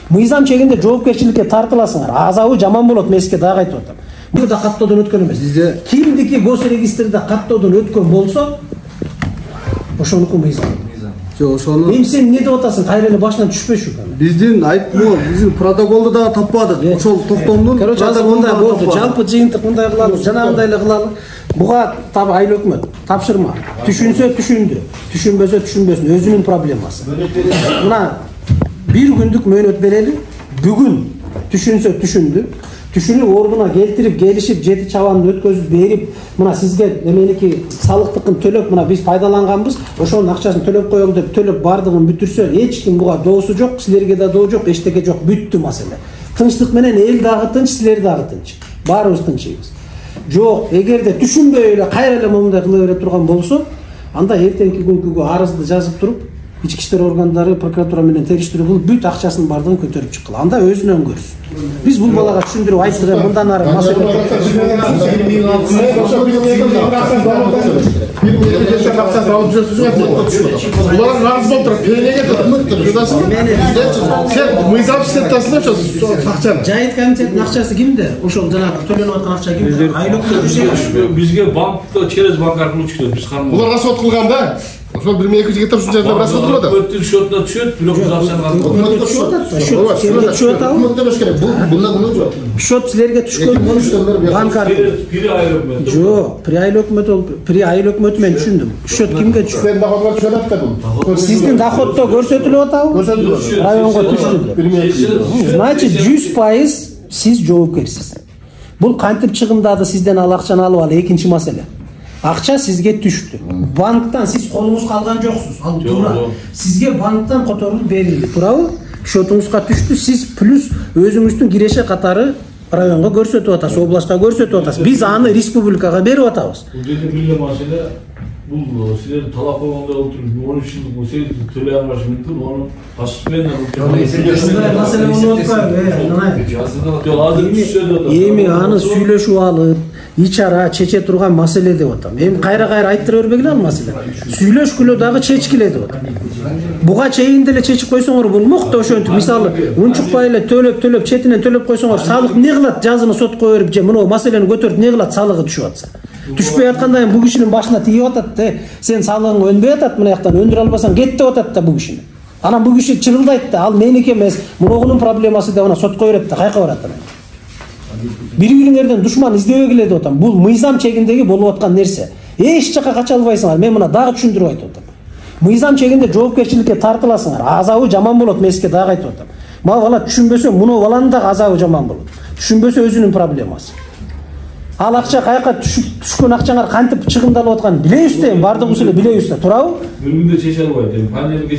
Мыйзам чегинде жоопкерчиликке тартыласыңар. Азабы жаман болот, мен сизге дагы айтып атам. Бул да каттоодон өткөн эмес. Кимдики госрегистрде каттоодон өткөн болсо, ошонуку мыйзам. Жок, ошону. Мен сен не деп атасың? Кайра эле башынан түшпөшү. Биздин айтмоо, биздин протоколду да таппадык. Ошол токтомдун протоколунда болду. Жалпы жыйынтык мындай кылалы, жанагындай эле кылалы. Буга таап айыл өкмөт тапшырма. Түшүнсө түшүндү, түшүнбөсө түшүнбөсүн, өзүнүн проблемасы. Мына bir günlük möhlet bereli, bugün düşünse düşündü. Düşünüp orguna geltirip gelişip jeti çabanını ötközüp berip, mına sizge emeniki salıktıkın төлөп, mına biz faydalanganbız, ошонун акчасын төлөp коелу деп төлөp бардыгын бүтүрсө, эч ким буга доосу жок, силерге да доо жок, эчтеке жок, бүттү маселе. Тынчтык менен эл дагы тынч, силер дагы тынч. Баарыбыз тынчбыз. Жок, эгерде түшүнбөй эле кайра эле момундай кыла бере турган болсо, анда эртеңки күнгү арызды жазып туруп, İçki işler organları, prokuratura менен териштирүү бул бүт акчасынын бардыгын көтөрүп чыккыла. Анда өзүнөн көрсүн. Биз бул балага түшүндүрүп айттык, мындан ары маселе. Булар разы болуп турат. Мыйзам сеттасында ошо акчаны. Жайыт комитеттин акчасы кимде? Ошол жанагы төлөнүп аткан акча кимде? Айыл өкмөтү. Бизге банкта через банк аркылуу түшөт. Биз кармайбыз. Булар расход кылган да. Ошол 1200 гектар ушунча жерде расход кылып атат. Өкмөттүн счетуна түшөт, бирок биз акчаны Счет силерге түшкөн банк аркылуу. При айыл өкмөтү. Жок, при айыл өкмөтү, при айыл өкмөтү мен түшүндүм. Счет кимге түшкөн? Сен доходго түшөт да бул. Сиздин доходдо көрсөтүлүп атабы? Көрсөтүлүп. Районго түштү. Значит, 100% сиз жоопкерсиз. Бул кантип чыгымдады сизден ал акчаны алып ал экинчи маселе. Акча сизге түштү. Банктан сиз колуңузга алган жоксуз. Ал туура. Сизге банктан которулуп берилди, туурабы? Счетуңузга түштү, сиз плюс өзүңүздүн киреше катары районго көрсөтүп атасыз, областка көрсөтүп атасыз. Биз аны республикага берип атабыз. Бул жерде бир маселе, бул силер талап кылганда отуруп 13 жылдык мусей төлөй албаш мүмкүн, аны постоянно Маселе болуп атпайбы? Эми аны сүйлөшүп алып, ичара чече турган маселе деп атам. Эми кайра айтыра бербегиле ал маселе. Сүйлөшкүлө дагы чечкиле деп атам. Буга чейин деле чечип койсоңор болмок да ошентип. Мисалы, унчукпай эле төлөп четинен төлөп койсоңор, салык не кылат? Жазыны сотко берип же мына маселени көтөрүп не кылат? Салыгы түшүп атса. Түшпөй атканда бу кишинин башына тийип атат. Сен салыгың өнбөй атат, мына жактан өндүрө албасаң кет деп атат да бу кишини. Анан бу киши чырылдайт да, ал меники эмес, мунугунун проблемасы деп ана сотко берет да, кайка барат анан. Бири-бириңерден душман издебегиле деп атам. Бул мыйзам чегиндеги болуп аткан нерсе. Эч жака кача албайсыңар. Мен мына дагы түшүндүрүп айтып атам. Мыйзам чегинде жоопкерчиликке тартыласыңар. Азабы жаман болот, мен сизге дагы айтып атам. Бала түшүнбөсө, муну баланын дагы азабы жаман болот. Түшүнбөсө өзүнүн проблемасы. Ал акча каяка түшкөн акчаңар кантип чыгымдалып атканын билебиз да, бардыгыбыз эле билебиз да, туурабы? Бир күндө чече албайт. Панелге